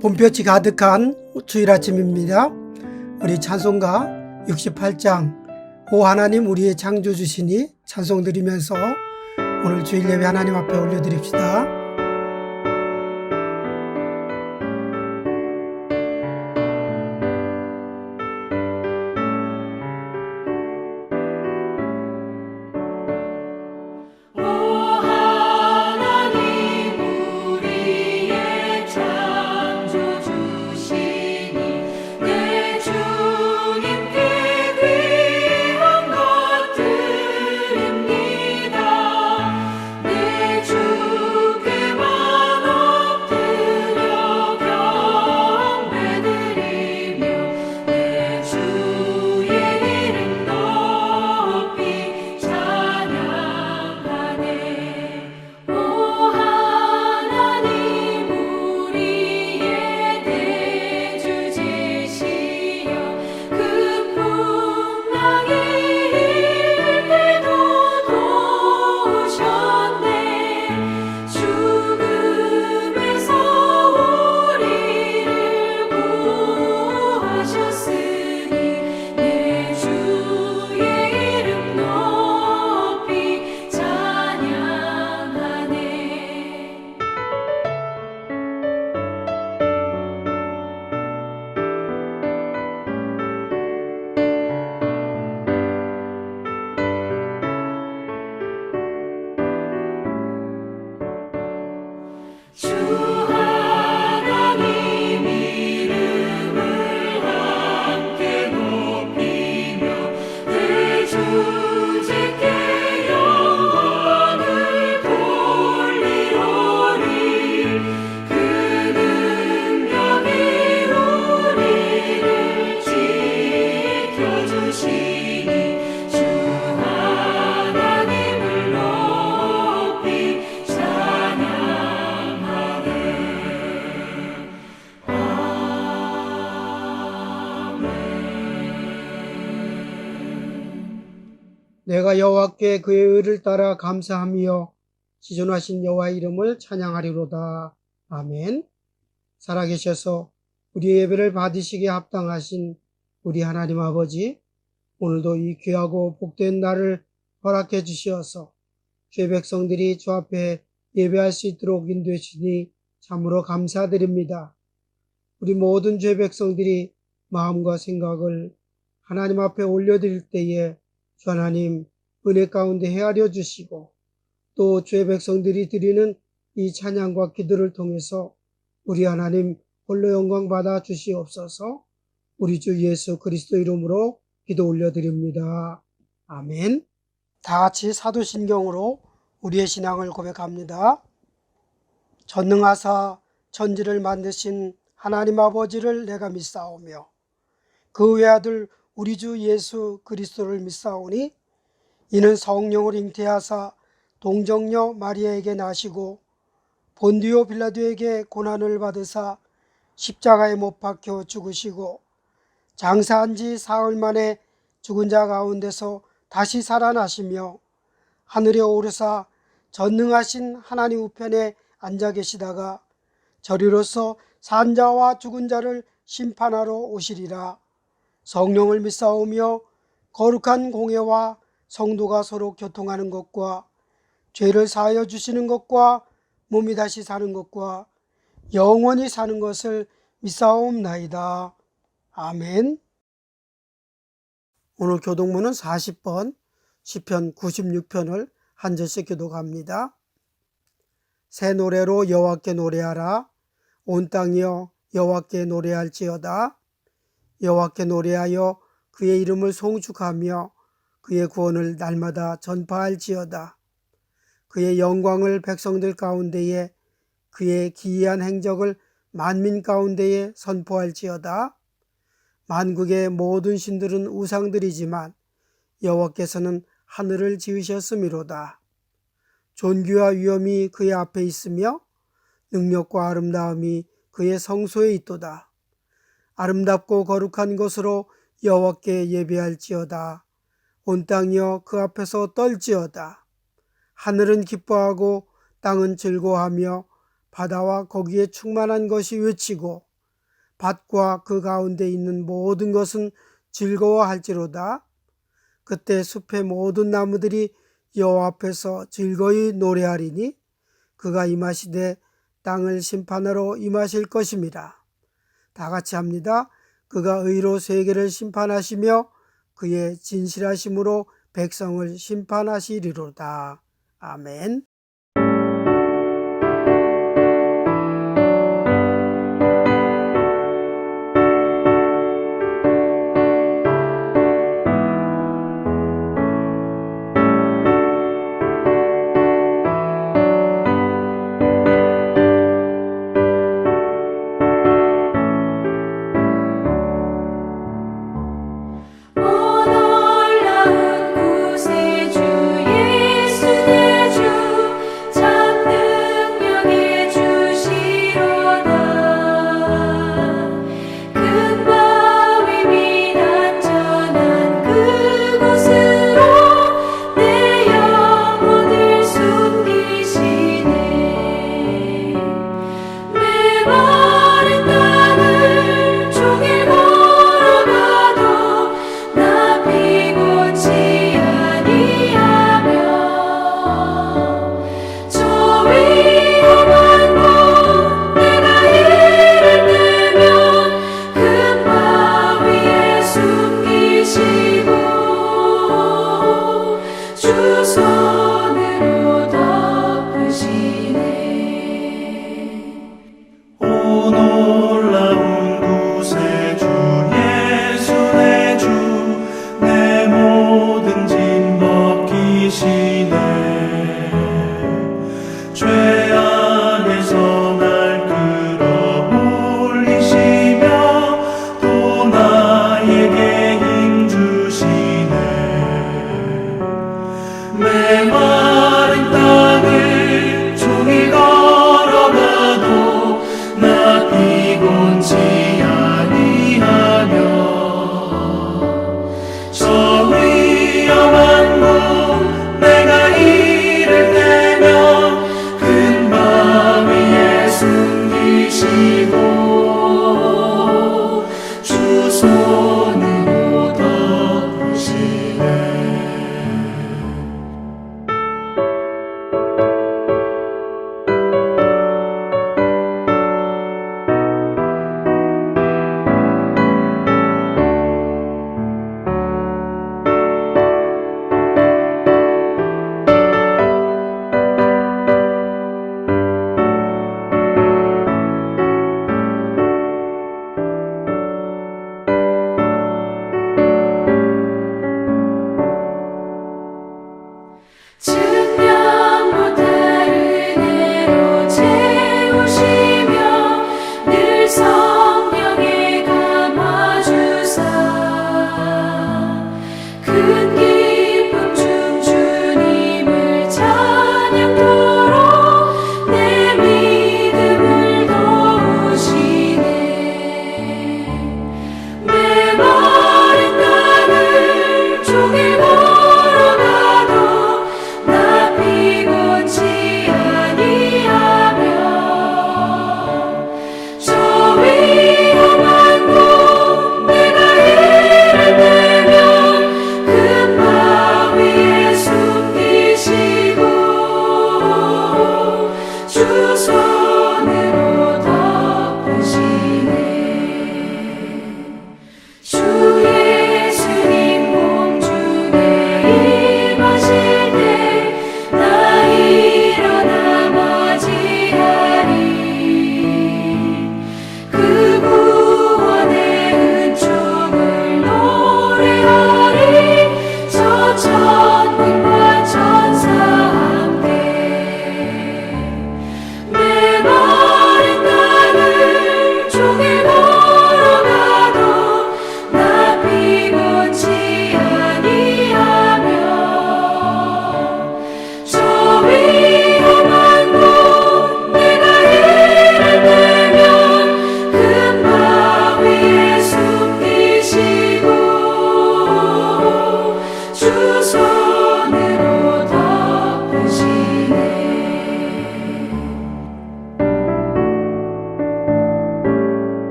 봄볕이 가득한 주일 아침입니다. 우리 찬송가 68장 오 하나님 우리의 창조주시니 찬송 드리면서 오늘 주일 예배 하나님 앞에 올려드립시다. 내가 여호와께 그의 의를 따라 감사하며 지존하신 여호와의 이름을 찬양하리로다. 아멘. 살아계셔서 우리의 예배를 받으시기에 합당하신 우리 하나님 아버지, 오늘도 이 귀하고 복된 날을 허락해 주시어서 주의 백성들이 주 앞에 예배할 수 있도록 인도해주시니 참으로 감사드립니다. 우리 모든 주의 백성들이 마음과 생각을 하나님 앞에 올려드릴 때에 주 하나님 은혜 가운데 헤아려 주시고 또 주의 백성들이 드리는 이 찬양과 기도를 통해서 우리 하나님 홀로 영광 받아 주시옵소서. 우리 주 예수 그리스도 이름으로 기도 올려드립니다. 아멘. 다 같이 사도신경으로 우리의 신앙을 고백합니다. 전능하사 천지를 만드신 하나님 아버지를 내가 믿사오며 그 외아들 우리 주 예수 그리스도를 믿사오니 이는 성령을 잉태하사 동정녀 마리아에게 나시고 본디오 빌라도에게 고난을 받으사 십자가에 못 박혀 죽으시고 장사한 지 사흘 만에 죽은 자 가운데서 다시 살아나시며 하늘에 오르사 전능하신 하나님 우편에 앉아 계시다가 저리로서 산 자와 죽은 자를 심판하러 오시리라. 성령을 믿사오며 거룩한 공예와 성도가 서로 교통하는 것과 죄를 사하여 주시는 것과 몸이 다시 사는 것과 영원히 사는 것을 믿사옵나이다. 아멘. 오늘 교독문은 40번 시편 96편을 한 절씩 교독합니다. 새 노래로 여호와께 노래하라. 온 땅이여 여호와께 노래할지어다. 여호와께 노래하여 그의 이름을 송축하며 그의 구원을 날마다 전파할지어다. 그의 영광을 백성들 가운데에 그의 기이한 행적을 만민 가운데에 선포할지어다. 만국의 모든 신들은 우상들이지만 여호와께서는 하늘을 지으셨음이로다. 존귀와 위엄이 그의 앞에 있으며 능력과 아름다움이 그의 성소에 있도다. 아름답고 거룩한 것으로 여호와께 예배할지어다. 온 땅이여 그 앞에서 떨지어다. 하늘은 기뻐하고 땅은 즐거워하며 바다와 거기에 충만한 것이 외치고 밭과 그 가운데 있는 모든 것은 즐거워할지로다. 그때 숲의 모든 나무들이 여호와 앞에서 즐거이 노래하리니 그가 임하시되 땅을 심판하러 임하실 것입니다. 다 같이 합니다. 그가 의로 세계를 심판하시며 그의 진실하심으로 백성을 심판하시리로다. 아멘. 오 놀라운 구세주 예수 내 주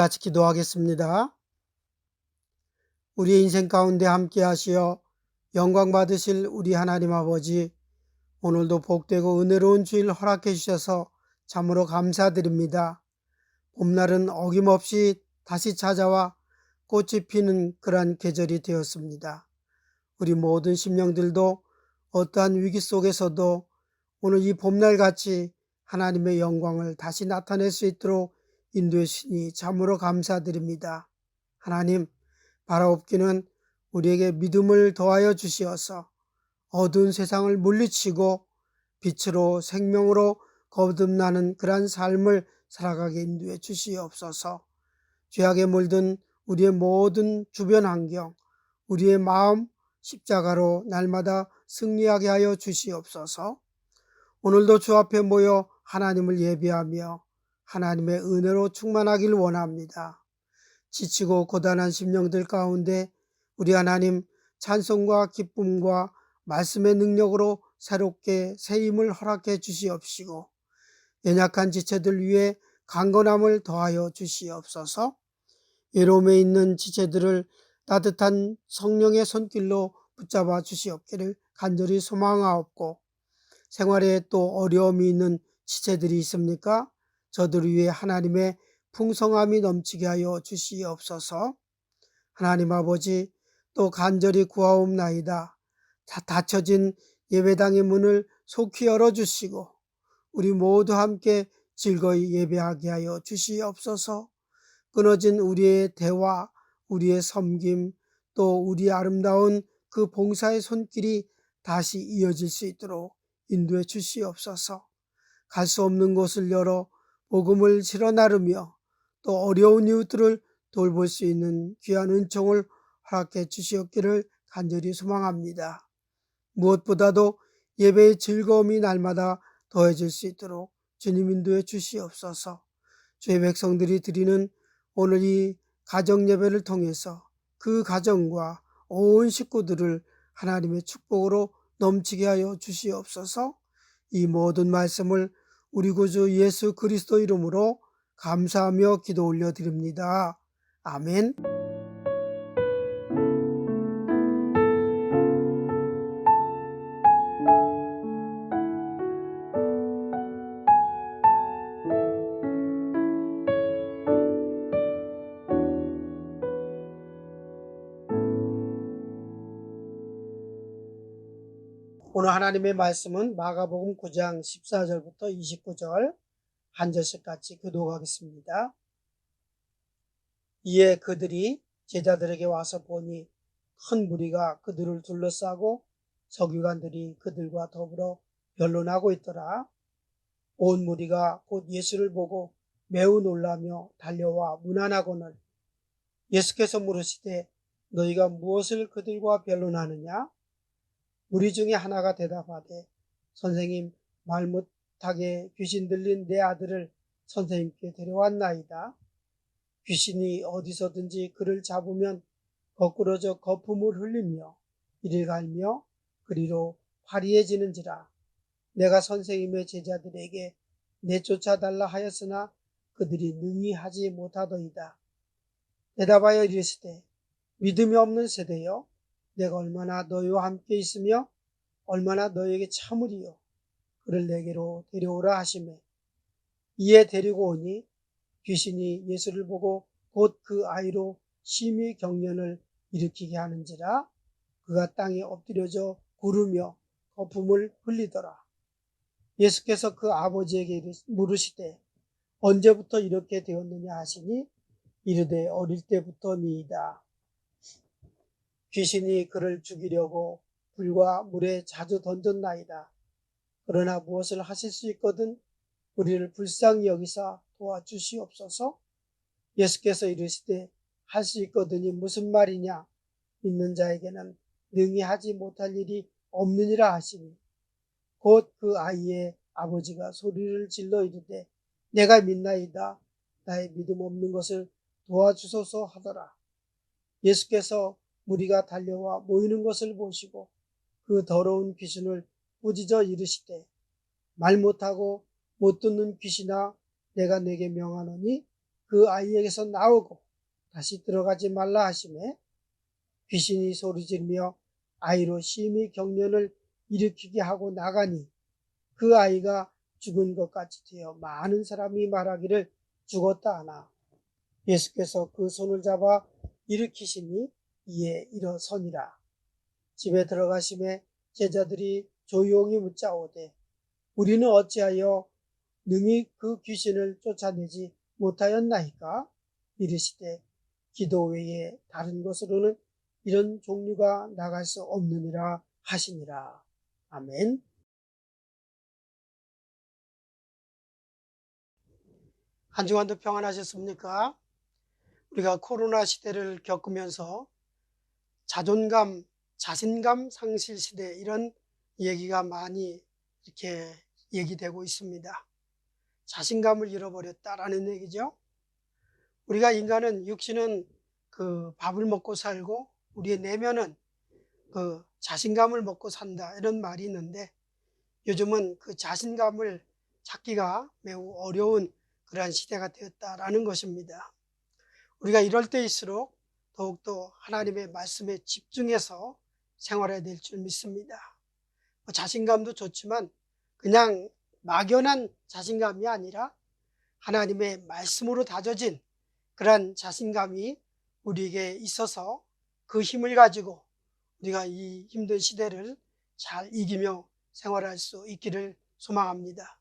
같이 기도하겠습니다. 우리의 인생 가운데 함께 하시어 영광 받으실 우리 하나님 아버지, 오늘도 복되고 은혜로운 주일 허락해 주셔서 참으로 감사드립니다. 봄날은 어김없이 다시 찾아와 꽃이 피는 그러한 계절이 되었습니다. 우리 모든 심령들도 어떠한 위기 속에서도 오늘 이 봄날같이 하나님의 영광을 다시 나타낼 수 있도록 인도해 주시니 참으로 감사드립니다. 하나님, 바라옵기는 우리에게 믿음을 더하여 주시어서 어두운 세상을 물리치고 빛으로 생명으로 거듭나는 그러한 삶을 살아가게 인도해 주시옵소서. 죄악에 물든 우리의 모든 주변 환경, 우리의 마음 십자가로 날마다 승리하게 하여 주시옵소서. 오늘도 주 앞에 모여 하나님을 예배하며 하나님의 은혜로 충만하길 원합니다. 지치고 고단한 심령들 가운데 우리 하나님 찬송과 기쁨과 말씀의 능력으로 새롭게 새 힘을 허락해 주시옵시고, 연약한 지체들 위해 강건함을 더하여 주시옵소서. 외로움에 있는 지체들을 따뜻한 성령의 손길로 붙잡아 주시옵기를 간절히 소망하옵고, 생활에 또 어려움이 있는 지체들이 있습니까? 저들을 위해 하나님의 풍성함이 넘치게 하여 주시옵소서. 하나님 아버지, 또 간절히 구하옵나이다. 닫혀진 예배당의 문을 속히 열어주시고 우리 모두 함께 즐거이 예배하게 하여 주시옵소서. 끊어진 우리의 대화, 우리의 섬김, 또 우리의 아름다운 그 봉사의 손길이 다시 이어질 수 있도록 인도해 주시옵소서. 갈 수 없는 곳을 열어 복음을 실어 나르며 또 어려운 이웃들을 돌볼 수 있는 귀한 은총을 허락해 주시옵기를 간절히 소망합니다. 무엇보다도 예배의 즐거움이 날마다 더해질 수 있도록 주님 인도해 주시옵소서. 주의 백성들이 드리는 오늘 이 가정 예배를 통해서 그 가정과 온 식구들을 하나님의 축복으로 넘치게 하여 주시옵소서. 이 모든 말씀을 우리 구주 예수 그리스도 이름으로 감사하며 기도 올려드립니다. 아멘. 오늘 하나님의 말씀은 마가복음 9장 14절부터 29절 한 절씩 같이 교독하겠습니다. 이에 그들이 제자들에게 와서 보니 큰 무리가 그들을 둘러싸고 서기관들이 그들과 더불어 변론하고 있더라. 온 무리가 곧 예수를 보고 매우 놀라며 달려와 문안하거늘 예수께서 물으시되 너희가 무엇을 그들과 변론하느냐? 무리 중에 하나가 대답하되 선생님, 말 못하게 귀신 들린 내 아들을 선생님께 데려왔나이다. 귀신이 어디서든지 그를 잡으면 거꾸러져 거품을 흘리며 이를 갈며 그리로 화리해지는지라. 내가 선생님의 제자들에게 내쫓아달라 하였으나 그들이 능히 하지 못하더이다. 대답하여 이르시되 믿음이 없는 세대여, 내가 얼마나 너희와 함께 있으며 얼마나 너희에게 참으리요. 그를 내게로 데려오라 하시매 이에 데리고 오니 귀신이 예수를 보고 곧 그 아이로 심히 경련을 일으키게 하는지라. 그가 땅에 엎드려져 구르며 거품을 흘리더라. 예수께서 그 아버지에게 물으시되 언제부터 이렇게 되었느냐 하시니 이르되 어릴 때부터니이다. 귀신이 그를 죽이려고 불과 물에 자주 던졌나이다. 그러나 무엇을 하실 수 있거든 우리를 불쌍히 여기사 도와주시옵소서. 예수께서 이르시되 할 수 있거든이 무슨 말이냐? 믿는 자에게는 능히 하지 못할 일이 없느니라 하시니 곧 그 아이의 아버지가 소리를 질러 이르되 내가 믿나이다. 나의 믿음 없는 것을 도와주소서 하더라. 예수께서 무리가 달려와 모이는 것을 보시고 그 더러운 귀신을 꾸짖어 이르시되 말 못하고 못 듣는 귀신아, 내가 내게 명하노니 그 아이에게서 나오고 다시 들어가지 말라 하심에 귀신이 소리지르며 아이로 심히 경련을 일으키게 하고 나가니 그 아이가 죽은 것 같이 되어 많은 사람이 말하기를 죽었다 하나 예수께서 그 손을 잡아 일으키시니 이에 일어서니라. 집에 들어가심에 제자들이 조용히 묻자오되 우리는 어찌하여 능히 그 귀신을 쫓아내지 못하였나이까? 이르시되 기도 외에 다른 것으로는 이런 종류가 나갈 수 없느니라 하시니라. 아멘. 한 주간도 평안하셨습니까? 우리가 코로나 시대를 겪으면서 자존감, 자신감 상실 시대 이런 얘기가 많이 이렇게 얘기되고 있습니다. 자신감을 잃어버렸다라는 얘기죠. 우리가 인간은 육신은 그 밥을 먹고 살고 우리의 내면은 그 자신감을 먹고 산다 이런 말이 있는데 요즘은 그 자신감을 찾기가 매우 어려운 그러한 시대가 되었다라는 것입니다. 우리가 이럴 때일수록 더욱더 하나님의 말씀에 집중해서 생활해야 될 줄 믿습니다. 자신감도 좋지만 그냥 막연한 자신감이 아니라 하나님의 말씀으로 다져진 그러한 자신감이 우리에게 있어서 그 힘을 가지고 우리가 이 힘든 시대를 잘 이기며 생활할 수 있기를 소망합니다.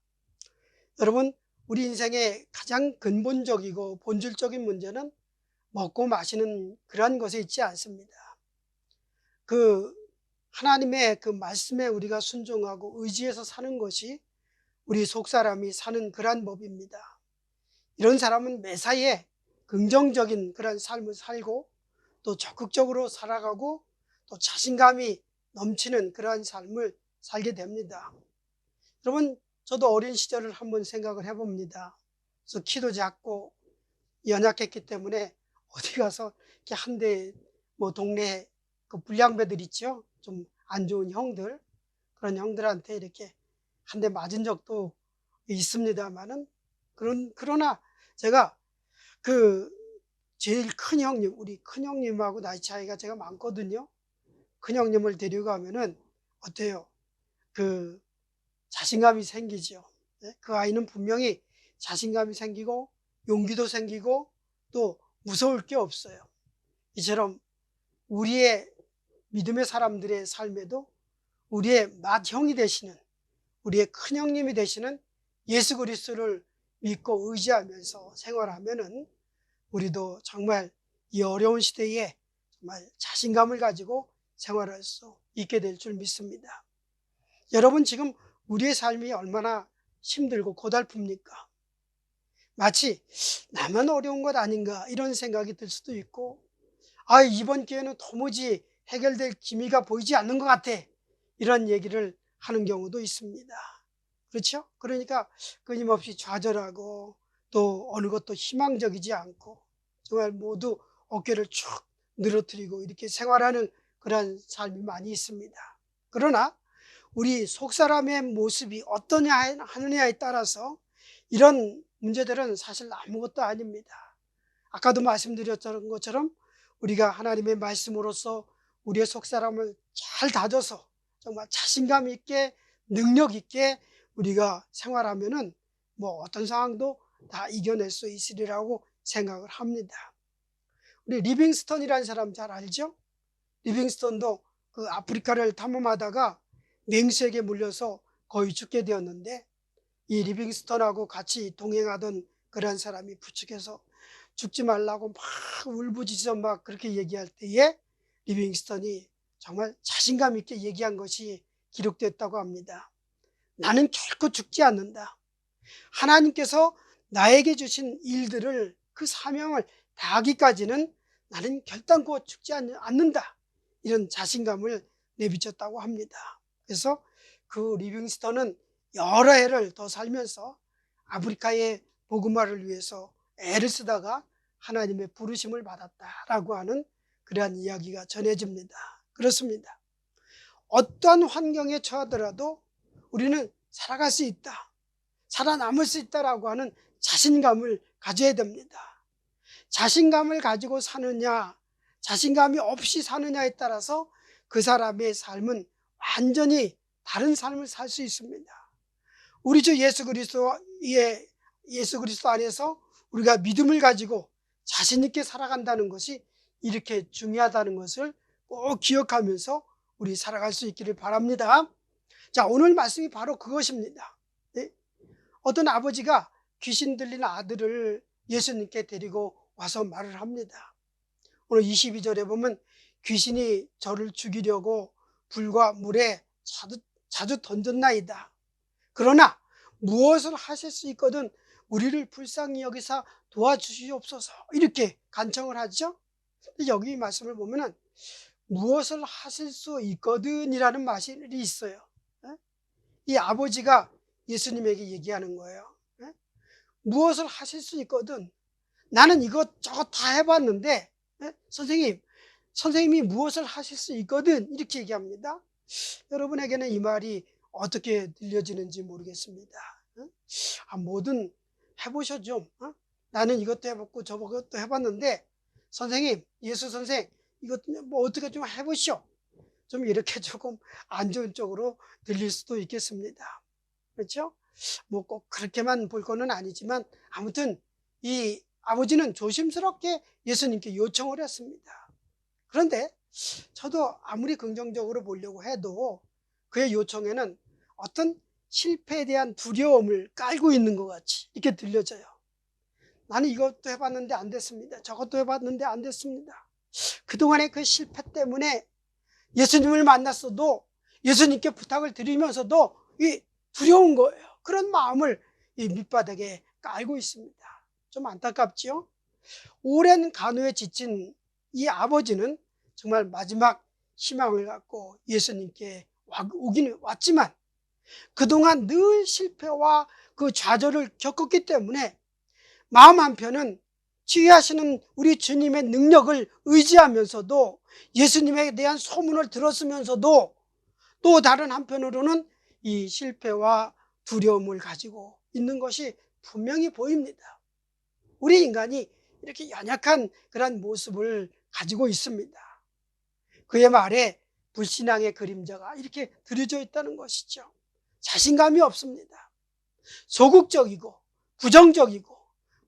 여러분, 우리 인생의 가장 근본적이고 본질적인 문제는 먹고 마시는 그러한 것에 있지 않습니다. 그 하나님의 그 말씀에 우리가 순종하고 의지해서 사는 것이 우리 속사람이 사는 그러한 법입니다. 이런 사람은 매사에 긍정적인 그런 삶을 살고 또 적극적으로 살아가고 또 자신감이 넘치는 그러한 삶을 살게 됩니다. 여러분, 저도 어린 시절을 한번 생각을 해봅니다. 그래서 키도 작고 연약했기 때문에 어디 가서 이렇게 한 대 뭐 동네 그 불량배들 있죠? 좀 안 좋은 형들, 그런 형들한테 이렇게 한 대 맞은 적도 있습니다만은 그러나 제가 그 제일 큰 형님, 우리 큰 형님하고 나이 차이가 제가 많거든요. 큰 형님을 데려가면은 어때요? 그 자신감이 생기죠. 그 아이는 분명히 자신감이 생기고 용기도 생기고 또 무서울 게 없어요. 이처럼 우리의 믿음의 사람들의 삶에도 우리의 맏형이 되시는 우리의 큰 형님이 되시는 예수 그리스도를 믿고 의지하면서 생활하면은 우리도 정말 이 어려운 시대에 정말 자신감을 가지고 생활할 수 있게 될 줄 믿습니다. 여러분, 지금 우리의 삶이 얼마나 힘들고 고달픕니까? 마치 나만 어려운 것 아닌가 이런 생각이 들 수도 있고, 이번 기회는 도무지 해결될 기미가 보이지 않는 것 같아, 이런 얘기를 하는 경우도 있습니다. 그렇죠? 그러니까 끊임없이 좌절하고 또 어느 것도 희망적이지 않고 정말 모두 어깨를 쭉 늘어뜨리고 이렇게 생활하는 그런 삶이 많이 있습니다. 그러나 우리 속사람의 모습이 어떠냐 하느냐에 따라서 이런 문제들은 사실 아무것도 아닙니다. 아까도 말씀드렸던 것처럼 우리가 하나님의 말씀으로써 우리의 속사람을 잘 다져서 정말 자신감 있게 능력 있게 우리가 생활하면은 뭐 어떤 상황도 다 이겨낼 수 있으리라고 생각을 합니다. 우리 리빙스턴이라는 사람 잘 알죠? 리빙스턴도 그 아프리카를 탐험하다가 맹수에게 물려서 거의 죽게 되었는데 이 리빙스턴하고 같이 동행하던 그런 사람이 부축해서 죽지 말라고 막 울부짖어 막 그렇게 얘기할 때에 리빙스턴이 정말 자신감 있게 얘기한 것이 기록됐다고 합니다. 나는 결코 죽지 않는다. 하나님께서 나에게 주신 일들을 그 사명을 다하기까지는 나는 결단코 죽지 않는다. 이런 자신감을 내비쳤다고 합니다. 그래서 그 리빙스턴은 여러 해를 더 살면서 아프리카의 복음화를 위해서 애를 쓰다가 하나님의 부르심을 받았다라고 하는 그러한 이야기가 전해집니다. 그렇습니다. 어떠한 환경에 처하더라도 우리는 살아갈 수 있다, 살아남을 수 있다라고 하는 자신감을 가져야 됩니다. 자신감을 가지고 사느냐, 자신감이 없이 사느냐에 따라서 그 사람의 삶은 완전히 다른 삶을 살 수 있습니다. 우리 주 예수 그리스도 안에서 우리가 믿음을 가지고 자신 있게 살아간다는 것이 이렇게 중요하다는 것을 꼭 기억하면서 우리 살아갈 수 있기를 바랍니다. 자, 오늘 말씀이 바로 그것입니다. 네? 어떤 아버지가 귀신 들린 아들을 예수님께 데리고 와서 말을 합니다. 오늘 22절에 보면 귀신이 저를 죽이려고 불과 물에 자주 던졌나이다. 그러나 무엇을 하실 수 있거든 우리를 불쌍히 여기사 도와주시옵소서, 이렇게 간청을 하죠. 여기 말씀을 보면은 무엇을 하실 수 있거든 이라는 말이 있어요. 이 아버지가 예수님에게 얘기하는 거예요. 무엇을 하실 수 있거든, 나는 이것저것 다 해봤는데 선생님이 무엇을 하실 수 있거든, 이렇게 얘기합니다. 여러분에게는 이 말이 어떻게 들려지는지 모르겠습니다. 뭐든 해보셨죠? 나는 이것도 해봤고 저것도 해봤는데 선생님, 예수 선생, 이것도 뭐 어떻게 좀 해보시오. 좀 이렇게 조금 안 좋은 쪽으로 들릴 수도 있겠습니다. 그렇죠? 뭐 꼭 그렇게만 볼 거는 아니지만 아무튼 이 아버지는 조심스럽게 예수님께 요청을 했습니다. 그런데 저도 아무리 긍정적으로 보려고 해도 그의 요청에는 어떤 실패에 대한 두려움을 깔고 있는 것 같이 이렇게 들려져요. 나는 이것도 해봤는데 안 됐습니다. 저것도 해봤는데 안 됐습니다. 그동안의 그 실패 때문에 예수님을 만났어도 예수님께 부탁을 드리면서도 이 두려운 거예요. 그런 마음을 이 밑바닥에 깔고 있습니다. 좀 안타깝지요? 오랜 간호에 지친 이 아버지는 정말 마지막 희망을 갖고 예수님께 오긴 왔지만 그동안 늘 실패와 그 좌절을 겪었기 때문에 마음 한편은 치유하시는 우리 주님의 능력을 의지하면서도 예수님에 대한 소문을 들었으면서도 또 다른 한편으로는 이 실패와 두려움을 가지고 있는 것이 분명히 보입니다. 우리 인간이 이렇게 연약한 그런 모습을 가지고 있습니다. 그의 말에 불신앙의 그림자가 이렇게 들여져 있다는 것이죠. 자신감이 없습니다. 소극적이고 부정적이고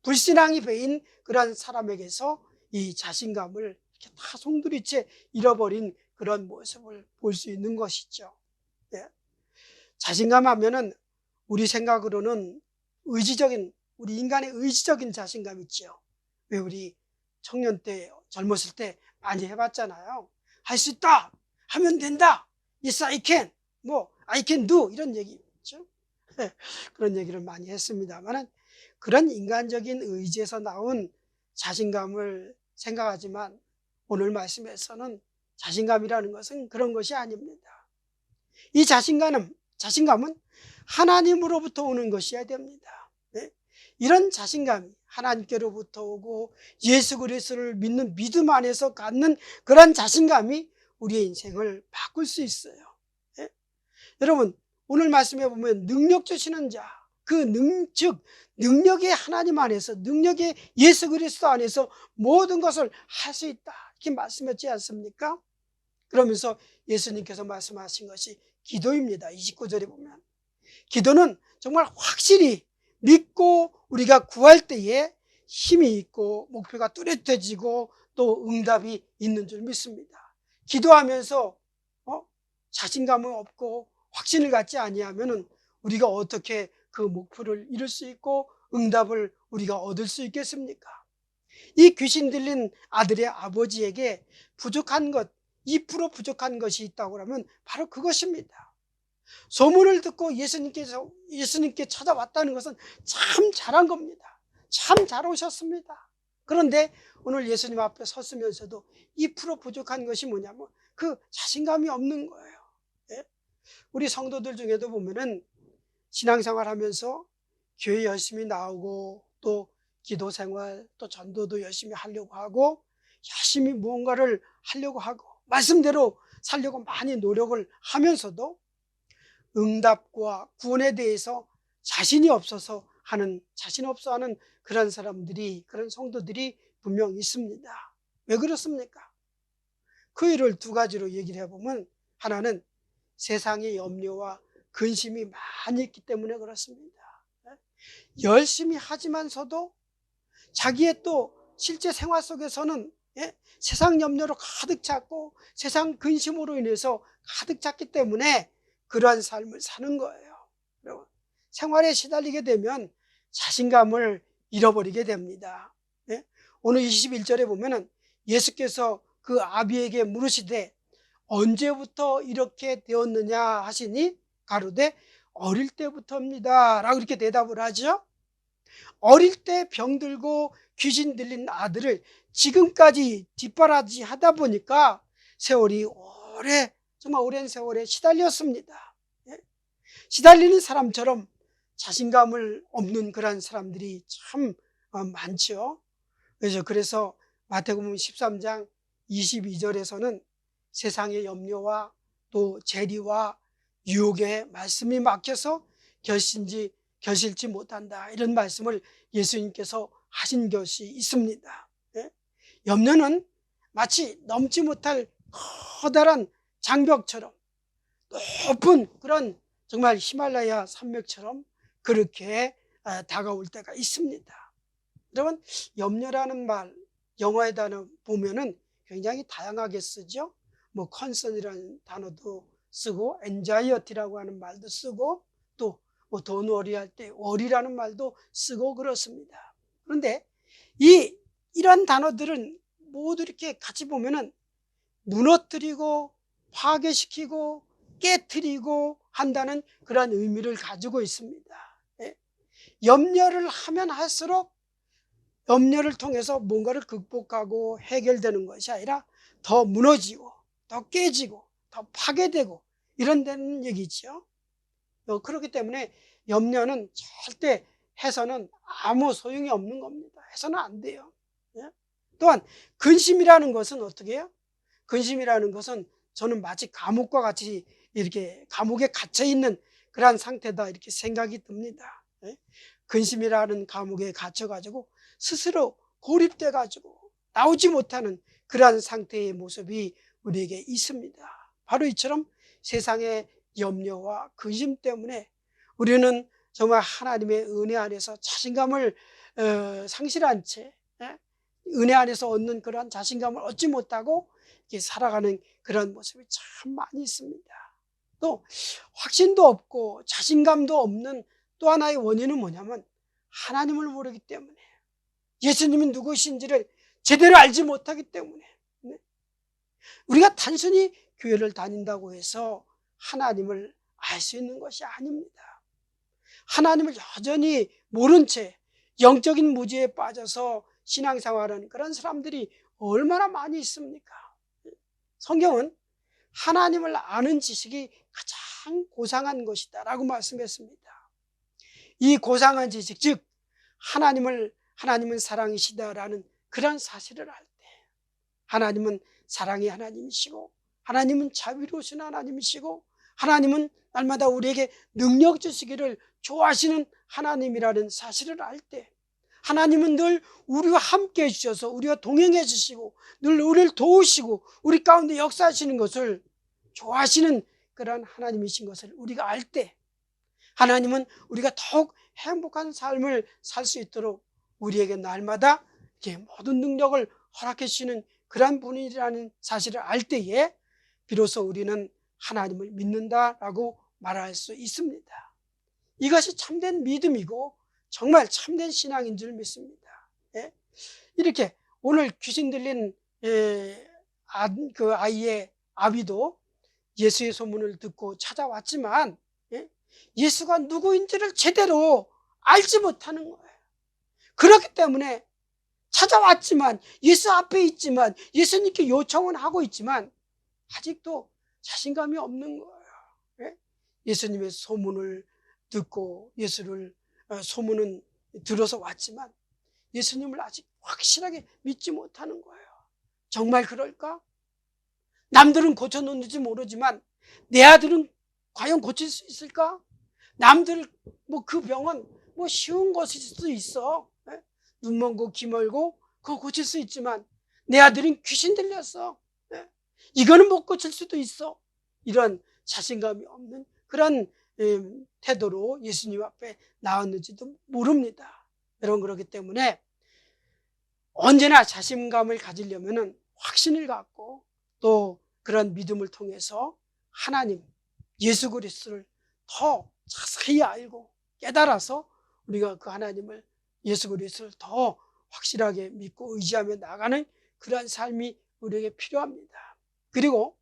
불신앙이 배인 그런 사람에게서 이 자신감을 이렇게 다 송두리째 잃어버린 그런 모습을 볼 수 있는 것이죠. 네. 자신감 하면은 우리 생각으로는 우리 인간의 의지적인 자신감 있죠. 왜 우리 청년 때, 젊었을 때 많이 해봤잖아요. 할 수 있다! 하면 된다! Yes, I can! I can do! 이런 얘기 있죠. 그런 얘기를 많이 했습니다만 그런 인간적인 의지에서 나온 자신감을 생각하지만 오늘 말씀에서는 자신감이라는 것은 그런 것이 아닙니다. 이 자신감은 하나님으로부터 오는 것이어야 됩니다. 네? 이런 자신감이 하나님께로부터 오고 예수 그리스도를 믿는 믿음 안에서 갖는 그런 자신감이 우리의 인생을 바꿀 수 있어요. 네? 여러분, 오늘 말씀에 보면 능력 주시는 자, 즉 능력의 하나님 안에서, 능력의 예수 그리스도 안에서 모든 것을 할 수 있다, 이렇게 말씀하지 않습니까? 그러면서 예수님께서 말씀하신 것이 기도입니다. 29절에 보면 기도는 정말 확실히 믿고 우리가 구할 때에 힘이 있고 목표가 뚜렷해지고 또 응답이 있는 줄 믿습니다. 기도하면서 자신감은 없고 확신을 갖지 아니하면 우리가 어떻게 그 목표를 이룰 수 있고 응답을 우리가 얻을 수 있겠습니까? 이 귀신 들린 아들의 아버지에게 부족한 것, 2% 부족한 것이 있다고 하면 바로 그것입니다. 소문을 듣고 예수님께 찾아왔다는 것은 참 잘한 겁니다. 참 잘 오셨습니다. 그런데 오늘 예수님 앞에 섰으면서도 2% 부족한 것이 뭐냐면 그 자신감이 없는 거예요. 예? 우리 성도들 중에도 보면은 신앙생활 하면서 교회 열심히 나오고 또 기도 생활 또 전도도 열심히 하려고 하고 열심히 무언가를 하려고 하고 말씀대로 살려고 많이 노력을 하면서도 응답과 구원에 대해서 자신 없어 하는 그런 사람들이, 그런 성도들이 분명 있습니다. 왜 그렇습니까? 그 일을 두 가지로 얘기를 해보면, 하나는 세상의 염려와 근심이 많이 있기 때문에 그렇습니다. 열심히 하지만서도 자기의 또 실제 생활 속에서는 세상 염려로 가득 찼고 세상 근심으로 인해서 가득 찼기 때문에 그러한 삶을 사는 거예요. 생활에 시달리게 되면 자신감을 잃어버리게 됩니다. 오늘 21절에 보면은 예수께서 그 아비에게 물으시되 언제부터 이렇게 되었느냐 하시니 가로되 어릴 때부터입니다 라고 이렇게 대답을 하죠. 어릴 때 병들고 귀신 들린 아들을 지금까지 뒷바라지 하다 보니까 세월이 정말 오랜 세월에 시달렸습니다. 시달리는 사람처럼 자신감을 없는 그런 사람들이 참 많죠. 그래서 마태복음 13장 22절에서는 세상의 염려와 또 재리와 유혹에 말씀이 막혀서 결실지 못한다, 이런 말씀을 예수님께서 하신 것이 있습니다. 염려는 마치 넘지 못할 커다란 장벽처럼, 높은 그런 정말 히말라야 산맥처럼 그렇게 다가올 때가 있습니다. 여러분, 염려라는 말 영어에 보면은 굉장히 다양하게 쓰죠. 뭐 concern이라는 단어도 쓰고 anxiety라고 하는 말도 쓰고 또 뭐 돈 워리할 때 worry라는 말도 쓰고 그렇습니다. 그런데 이런 단어들은 모두 이렇게 같이 보면은 무너뜨리고 파괴시키고 깨트리고 한다는 그런 의미를 가지고 있습니다. 염려를 하면 할수록 염려를 통해서 뭔가를 극복하고 해결되는 것이 아니라 더 무너지고 더 깨지고 더 파괴되고 이런 데는 얘기죠. 그렇기 때문에 염려는 절대 해서는 아무 소용이 없는 겁니다. 해서는 안 돼요. 또한 근심이라는 것은 어떻게 해요? 근심이라는 것은 저는 마치 감옥과 같이 이렇게 감옥에 갇혀 있는 그러한 상태다, 이렇게 생각이 듭니다. 근심이라는 감옥에 갇혀가지고 스스로 고립돼 가지고 나오지 못하는 그러한 상태의 모습이 우리에게 있습니다. 바로 이처럼 세상의 염려와 근심 때문에 우리는 정말 하나님의 은혜 안에서 자신감을 상실한 채 은혜 안에서 얻는 그러한 자신감을 얻지 못하고 이렇게 살아가는 그런 모습이 참 많이 있습니다. 또 확신도 없고 자신감도 없는 또 하나의 원인은 뭐냐면 하나님을 모르기 때문에, 예수님이 누구신지를 제대로 알지 못하기 때문에. 우리가 단순히 교회를 다닌다고 해서 하나님을 알 수 있는 것이 아닙니다. 하나님을 여전히 모른 채 영적인 무지에 빠져서 신앙생활하는 그런 사람들이 얼마나 많이 있습니까? 성경은 하나님을 아는 지식이 가장 고상한 것이다 라고 말씀했습니다. 이 고상한 지식, 즉 하나님은 사랑이시다라는 그런 사실을 알 때, 하나님은 사랑의 하나님이시고 하나님은 자비로우신 하나님이시고 하나님은 날마다 우리에게 능력 주시기를 좋아하시는 하나님이라는 사실을 알 때, 하나님은 늘 우리와 함께 해주셔서 우리와 동행해 주시고 늘 우리를 도우시고 우리 가운데 역사하시는 것을 좋아하시는 그런 하나님이신 것을 우리가 알 때, 하나님은 우리가 더욱 행복한 삶을 살 수 있도록 우리에게 날마다 이렇게 모든 능력을 허락해 주시는 그런 분이라는 사실을 알 때에 비로소 우리는 하나님을 믿는다라고 말할 수 있습니다. 이것이 참된 믿음이고 정말 참된 신앙인 줄 믿습니다. 이렇게 오늘 귀신 들린 그 아이의 아비도 예수의 소문을 듣고 찾아왔지만 예수가 누구인지를 제대로 알지 못하는 거예요. 그렇기 때문에 찾아왔지만, 예수 앞에 있지만, 예수님께 요청은 하고 있지만 아직도 자신감이 없는 거예요. 예수님의 소문을 듣고 소문은 들어서 왔지만 예수님을 아직 확실하게 믿지 못하는 거예요. 정말 그럴까? 남들은 고쳐놓는지 모르지만 내 아들은 과연 고칠 수 있을까? 남들 그 병은 쉬운 것일 수도 있어. 눈 멀고 귀 멀고 그거 고칠 수 있지만 내 아들은 귀신 들렸어. 예. 이거는 못 고칠 수도 있어. 이런 자신감이 없는 그런 태도로 예수님 앞에 나왔는지도 모릅니다. 여러분, 그렇기 때문에 언제나 자신감을 가지려면 확신을 갖고 또 그런 믿음을 통해서 하나님, 예수 그리스도를 더 자세히 알고 깨달아서 우리가 그 하나님을, 예수 그리스도를 더 확실하게 믿고 의지하며 나가는 그러한 삶이 우리에게 필요합니다. 그리고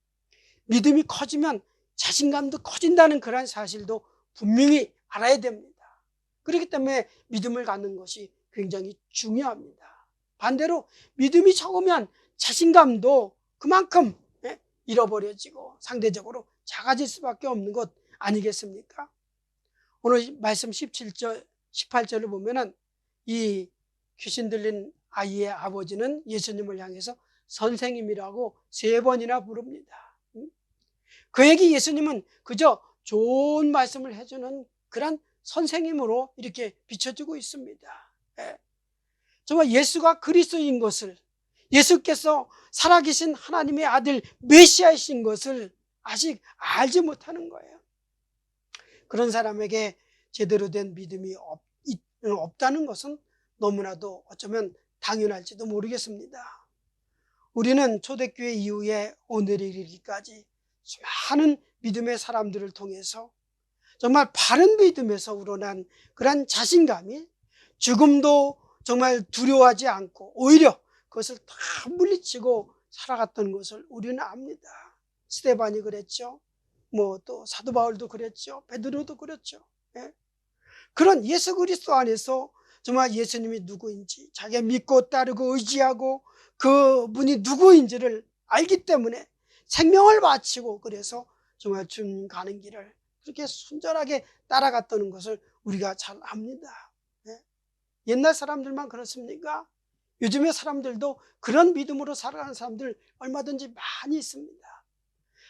믿음이 커지면 자신감도 커진다는 그러한 사실도 분명히 알아야 됩니다. 그렇기 때문에 믿음을 갖는 것이 굉장히 중요합니다. 반대로 믿음이 적으면 자신감도 그만큼 잃어버려지고 상대적으로 작아질 수밖에 없는 것 아니겠습니까? 오늘 말씀 17절, 18절을 보면은 이 귀신 들린 아이의 아버지는 예수님을 향해서 선생님이라고 3번이나 부릅니다. 그에게 예수님은 그저 좋은 말씀을 해주는 그런 선생님으로 이렇게 비춰지고 있습니다. 정말 예수가 그리스도인 것을, 예수께서 살아계신 하나님의 아들 메시아이신 것을 아직 알지 못하는 거예요. 그런 사람에게 제대로 된 믿음이 없다는 것은 너무나도 어쩌면 당연할지도 모르겠습니다. 우리는 초대교회 이후에 오늘에 이르기까지 수많은 믿음의 사람들을 통해서 정말 바른 믿음에서 우러난 그런 자신감이 죽음도 정말 두려워하지 않고 오히려 그것을 다 물리치고 살아갔던 것을 우리는 압니다. 스데반이 그랬죠. 또 사도 바울도 그랬죠. 베드로도 그랬죠. 그런 예수 그리스도 안에서 정말 예수님이 누구인지 자기가 믿고 따르고 의지하고 그분이 누구인지를 알기 때문에 생명을 바치고 그래서 정말 주님 가는 길을 그렇게 순전하게 따라갔다는 것을 우리가 잘 압니다. 옛날 사람들만 그렇습니까? 요즘의 사람들도 그런 믿음으로 살아가는 사람들 얼마든지 많이 있습니다.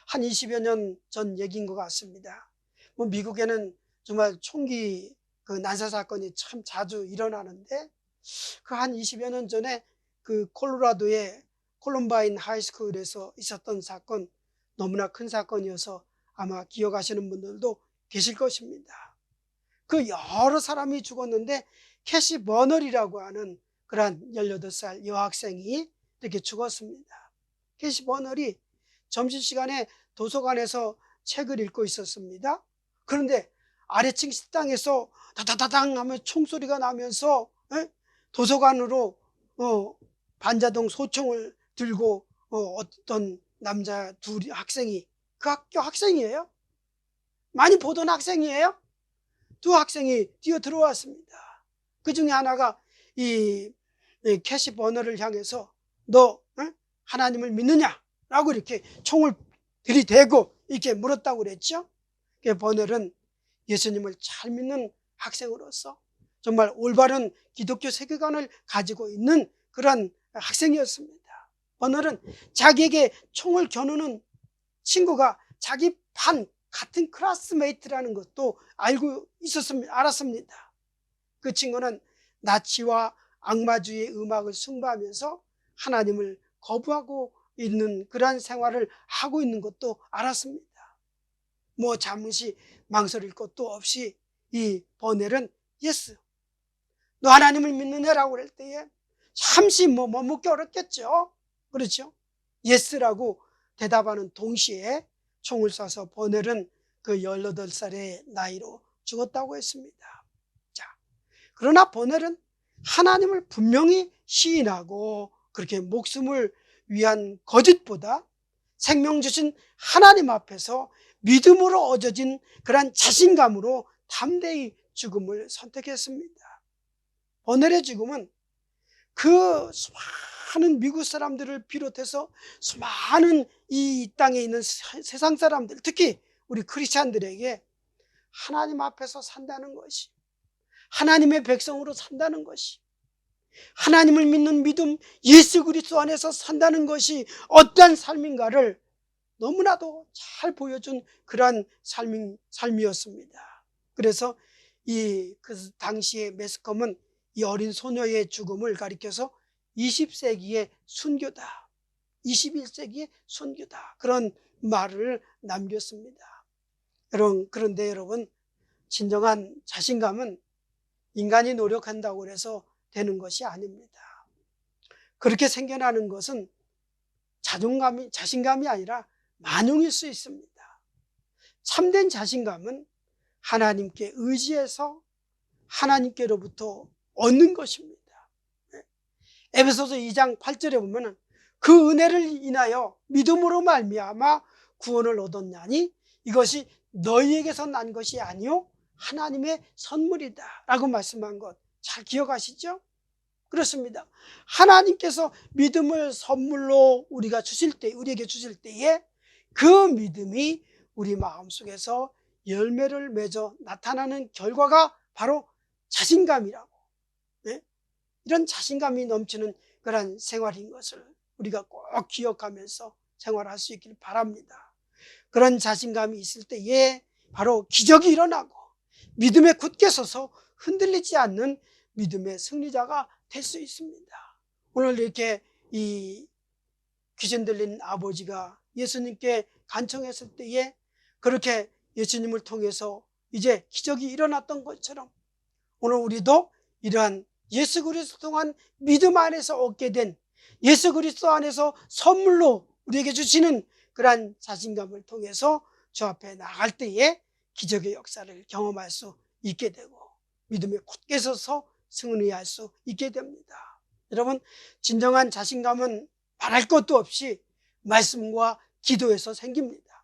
한 20여 년 전 얘기인 것 같습니다. 미국에는 정말 총기 난사 사건이 참 자주 일어나는데 그 한 20여 년 전에 그 콜로라도의 콜럼바인 하이스쿨에서 있었던 사건, 너무나 큰 사건이어서 아마 기억하시는 분들도 계실 것입니다. 그 여러 사람이 죽었는데 캐시 버널이라고 하는 그런 18살 여학생이 이렇게 죽었습니다. 캐시 버널이 점심시간에 도서관에서 책을 읽고 있었습니다. 그런데 아래층 식당에서 다다다당 하면 총소리가 나면서 도서관으로 반자동 소총을 들고 어떤 남자 둘이 학생이, 그 학교 학생이에요. 많이 보던 학생이에요. 두 학생이 뛰어 들어왔습니다. 그 중에 하나가 이 캐시 버너를 향해서 너 하나님을 믿느냐? 라고 이렇게 총을 들이대고 이렇게 물었다고 그랬죠. 버널은 예수님을 잘 믿는 학생으로서 정말 올바른 기독교 세계관을 가지고 있는 그런 학생이었습니다. 버널은 자기에게 총을 겨누는 친구가 자기 반 같은 클래스메이트라는 것도 알았습니다. 그 친구는 나치와 악마주의 음악을 숭배하면서 하나님을 거부하고 있는 그러한 생활을 하고 있는 것도 알았습니다. 잠시 망설일 것도 없이 이 버넬은 예스, 너 하나님을 믿느냐라고 할 때에 잠시 묻기 어렵겠죠. 그렇죠? 예스라고 대답하는 동시에 총을 쏴서 버넬은 그 18살의 나이로 죽었다고 했습니다. 자, 그러나 버넬은 하나님을 분명히 시인하고 그렇게 목숨을 위한 거짓보다 생명 주신 하나님 앞에서 믿음으로 얻어진 그러한 자신감으로 담대히 죽음을 선택했습니다. 버넬의 죽음은 그 수많은 미국 사람들을 비롯해서 수많은 이 땅에 있는 세상 사람들, 특히 우리 크리스찬들에게 하나님 앞에서 산다는 것이, 하나님의 백성으로 산다는 것이, 하나님을 믿는 믿음, 예수 그리스도 안에서 산다는 것이 어떠한 삶인가를 너무나도 잘 보여준 그러한 삶이었습니다. 그래서 그 당시의 매스컴은 이 어린 소녀의 죽음을 가리켜서 20세기의 순교다, 21세기의 순교다, 그런 말을 남겼습니다. 그런데 여러분, 진정한 자신감은 인간이 노력한다고 해서 되는 것이 아닙니다. 그렇게 생겨나는 것은 자신감이 아니라 만용일 수 있습니다. 참된 자신감은 하나님께 의지해서 하나님께로부터 얻는 것입니다. 에베소서 2장 8절에 보면 그 은혜를 인하여 믿음으로 말미암아 구원을 얻었나니 이것이 너희에게서 난 것이 아니요 하나님의 선물이다 라고 말씀한 것 잘 기억하시죠? 그렇습니다. 하나님께서 믿음을 선물로 우리에게 주실 때에 그 믿음이 우리 마음속에서 열매를 맺어 나타나는 결과가 바로 자신감이라고, 이런 자신감이 넘치는 그런 생활인 것을 우리가 꼭 기억하면서 생활할 수 있길 바랍니다. 그런 자신감이 있을 때에 바로 기적이 일어나고 믿음에 굳게 서서 흔들리지 않는 믿음의 승리자가 될 수 있습니다. 오늘 이렇게 이 귀신 들린 아버지가 예수님께 간청했을 때에 그렇게 예수님을 통해서 이제 기적이 일어났던 것처럼 오늘 우리도 이러한 예수 그리스도 통한 믿음 안에서 얻게 된, 예수 그리스도 안에서 선물로 우리에게 주시는 그러한 자신감을 통해서 주 앞에 나갈 때에 기적의 역사를 경험할 수 있게 되고 믿음에 굳게 서서 승리할 수 있게 됩니다. 여러분, 진정한 자신감은 말할 것도 없이 말씀과 기도에서 생깁니다.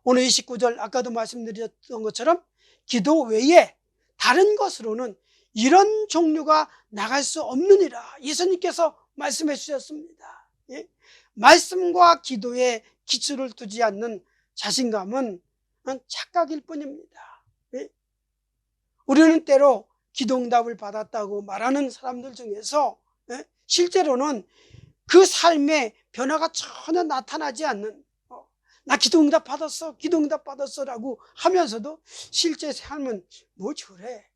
오늘 29절 아까도 말씀드렸던 것처럼 기도 외에 다른 것으로는 이런 종류가 나갈 수 없느니라 예수님께서 말씀해 주셨습니다. 말씀과 기도에 기초를 두지 않는 자신감은 착각일 뿐입니다. 우리는 때로 기도응답을 받았다고 말하는 사람들 중에서 실제로는 그 삶의 변화가 전혀 나타나지 않는, 나 기도응답 받았어, 기도응답 받았어 라고 하면서도 실제 삶은 뭐 저래,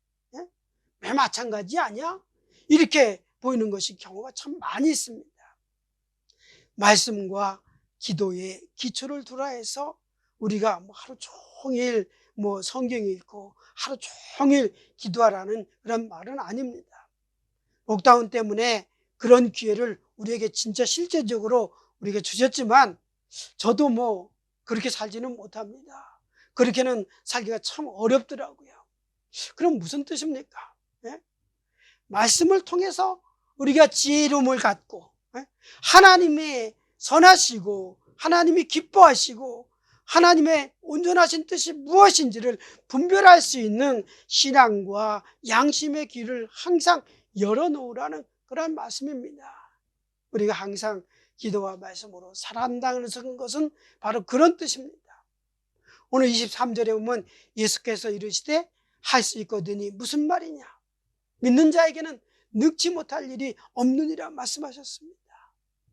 왜 마찬가지 아니야? 이렇게 보이는 것이 경우가 참 많이 있습니다. 말씀과 기도에 기초를 두라 해서 우리가 하루 종일 성경 읽고 하루 종일 기도하라는 그런 말은 아닙니다. 록다운 때문에 그런 기회를 우리에게 진짜 실제적으로 우리에게 주셨지만 저도 그렇게 살지는 못합니다. 그렇게는 살기가 참 어렵더라고요. 그럼 무슨 뜻입니까? 말씀을 통해서 우리가 지혜로움을 갖고 하나님의 선하시고 하나님이 기뻐하시고 하나님의 온전하신 뜻이 무엇인지를 분별할 수 있는 신앙과 양심의 귀를 항상 열어놓으라는 그런 말씀입니다. 우리가 항상 기도와 말씀으로 살아간다는 것은 바로 그런 뜻입니다. 오늘 23절에 보면 예수께서 이르시되 할 수 있거든이 무슨 말이냐? 믿는 자에게는 능치 못할 일이 없느니라 말씀하셨습니다.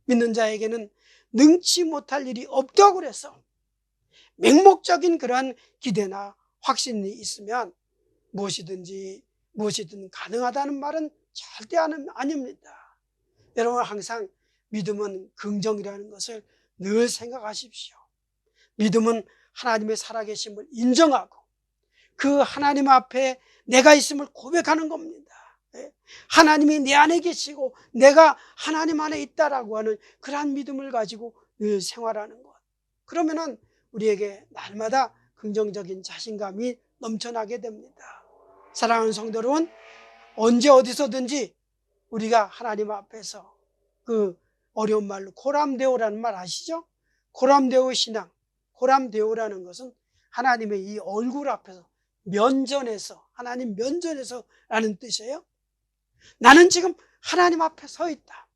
믿는 자에게는 능치 못할 일이 없다고 그래서 맹목적인 그러한 기대나 확신이 있으면 무엇이든 가능하다는 말은 절대 아닙니다. 여러분, 항상 믿음은 긍정이라는 것을 늘 생각하십시오. 믿음은 하나님의 살아계심을 인정하고 그 하나님 앞에 내가 있음을 고백하는 겁니다. 하나님이 내 안에 계시고 내가 하나님 안에 있다라고 하는 그러한 믿음을 가지고 늘 생활하는 것. 그러면은 우리에게 날마다 긍정적인 자신감이 넘쳐나게 됩니다. 사랑하는 성도 여러분, 언제 어디서든지 우리가 하나님 앞에서 그 어려운 말로 코람데오라는 말 아시죠? 코람데오 신앙, 코람데오라는 것은 하나님의 이 얼굴 앞에서 면전에서, 하나님 면전에서 라는 뜻이에요. 나는 지금 하나님 앞에 서 있다.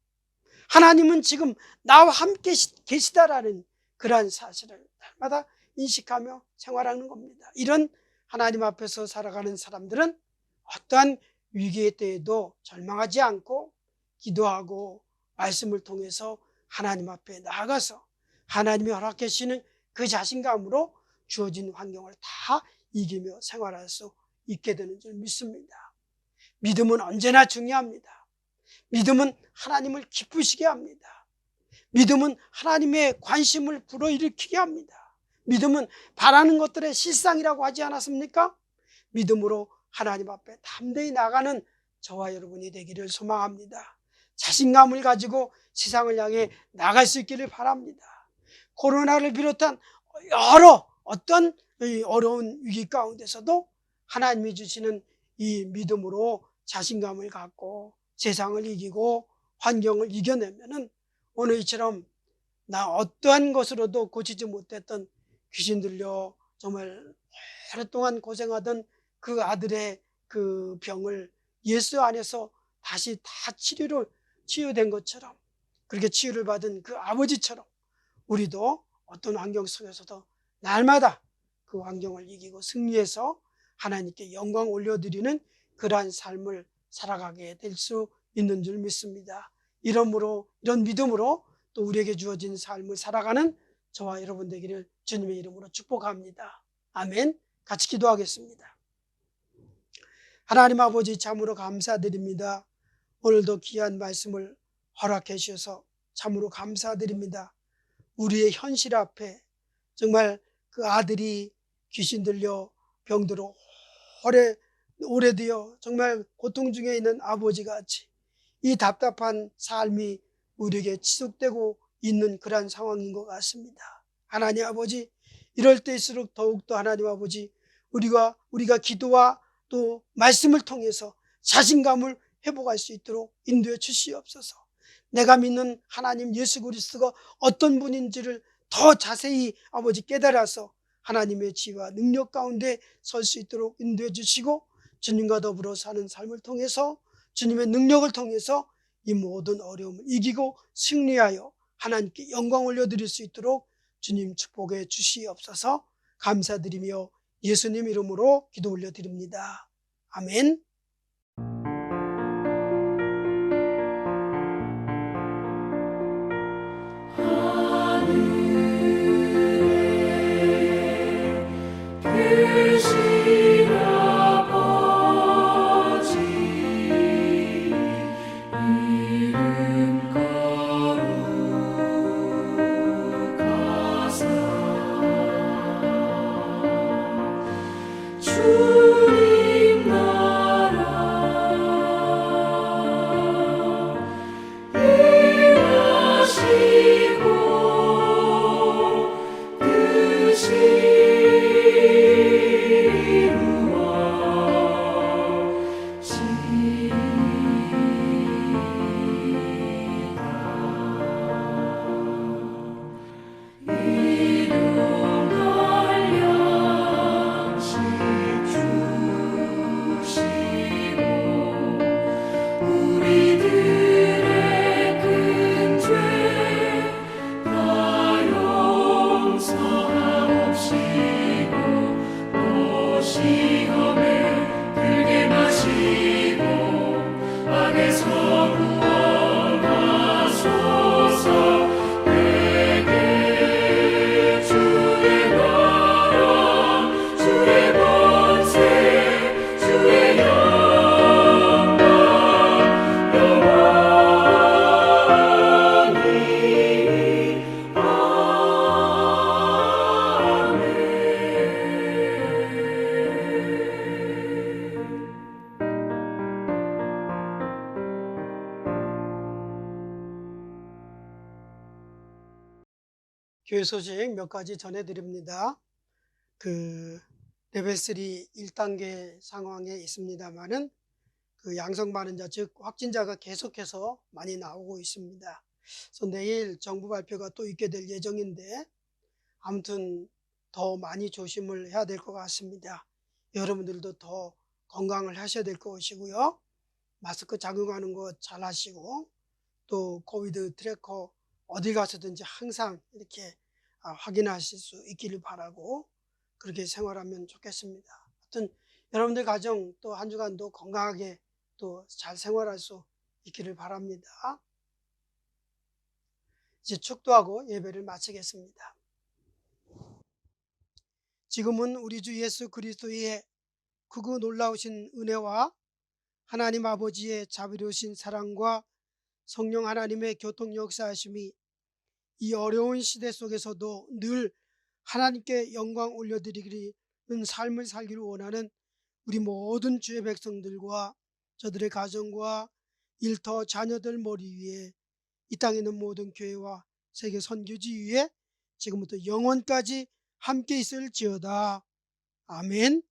하나님은 지금 나와 함께 계시다라는 그러한 사실을 날마다 인식하며 생활하는 겁니다. 이런 하나님 앞에서 살아가는 사람들은 어떠한 위기의 때에도 절망하지 않고 기도하고 말씀을 통해서 하나님 앞에 나아가서 하나님이 허락해 주시는 그 자신감으로 주어진 환경을 다 이기며 생활할 수 있게 되는 줄 믿습니다. 믿음은 언제나 중요합니다. 믿음은 하나님을 기쁘시게 합니다. 믿음은 하나님의 관심을 불어일으키게 합니다. 믿음은 바라는 것들의 실상이라고 하지 않았습니까? 믿음으로 하나님 앞에 담대히 나가는 저와 여러분이 되기를 소망합니다. 자신감을 가지고 세상을 향해 나갈 수 있기를 바랍니다. 코로나를 비롯한 여러 어떤 어려운 위기 가운데서도 하나님이 주시는 이 믿음으로 자신감을 갖고 세상을 이기고 환경을 이겨내면은 오늘 이처럼 나 어떠한 것으로도 고치지 못했던 귀신 들려 정말 오랫동안 고생하던 그 아들의 그 병을 예수 안에서 다시 다 치유된 것처럼, 그렇게 치유를 받은 그 아버지처럼 우리도 어떤 환경 속에서도 날마다 그 환경을 이기고 승리해서 하나님께 영광 올려드리는 그러한 삶을 살아가게 될 수 있는 줄 믿습니다. 이런 믿음으로 또 우리에게 주어진 삶을 살아가는 저와 여러분 되기를 주님의 이름으로 축복합니다. 아멘. 같이 기도하겠습니다. 하나님 아버지, 참으로 감사드립니다. 오늘도 귀한 말씀을 허락해 주셔서 참으로 감사드립니다. 우리의 현실 앞에 정말 그 아들이 귀신 들려 병들어 오래되어 정말 고통 중에 있는 아버지같이 이 답답한 삶이 우리에게 지속되고 있는 그러한 상황인 것 같습니다. 하나님 아버지, 이럴 때일수록 더욱더 하나님 아버지, 우리가 기도와 또 말씀을 통해서 자신감을 회복할 수 있도록 인도해 주시옵소서. 내가 믿는 하나님 예수 그리스도가 어떤 분인지를 더 자세히 아버지 깨달아서 하나님의 지혜와 능력 가운데 설 수 있도록 인도해 주시고, 주님과 더불어 사는 삶을 통해서 주님의 능력을 통해서 이 모든 어려움을 이기고 승리하여 하나님께 영광 올려드릴 수 있도록 주님 축복해 주시옵소서. 감사드리며 예수님 이름으로 기도 올려드립니다. 아멘. 교회 소식 몇 가지 전해드립니다. 레벨 3 1단계 상황에 있습니다만은 양성 반응자, 즉 확진자가 계속해서 많이 나오고 있습니다. 그래서 내일 정부 발표가 또 있게 될 예정인데, 아무튼 더 많이 조심을 해야 될 것 같습니다. 여러분들도 더 건강을 하셔야 될 것이고요. 마스크 착용하는 거 잘 하시고, 또 코비드 트래커 어디 가서든지 항상 이렇게 확인하실 수 있기를 바라고, 그렇게 생활하면 좋겠습니다. 하여튼 여러분들 가정 또 한 주간도 건강하게 또 잘 생활할 수 있기를 바랍니다. 이제 축도하고 예배를 마치겠습니다. 지금은 우리 주 예수 그리스도의 크고 놀라우신 은혜와 하나님 아버지의 자비로우신 사랑과 성령 하나님의 교통 역사하심이 이 어려운 시대 속에서도 늘 하나님께 영광 올려드리는 삶을 살기를 원하는 우리 모든 주의 백성들과 저들의 가정과 일터 자녀들 머리 위에 이 땅에 있는 모든 교회와 세계 선교지 위에 지금부터 영원까지 함께 있을지어다. 아멘.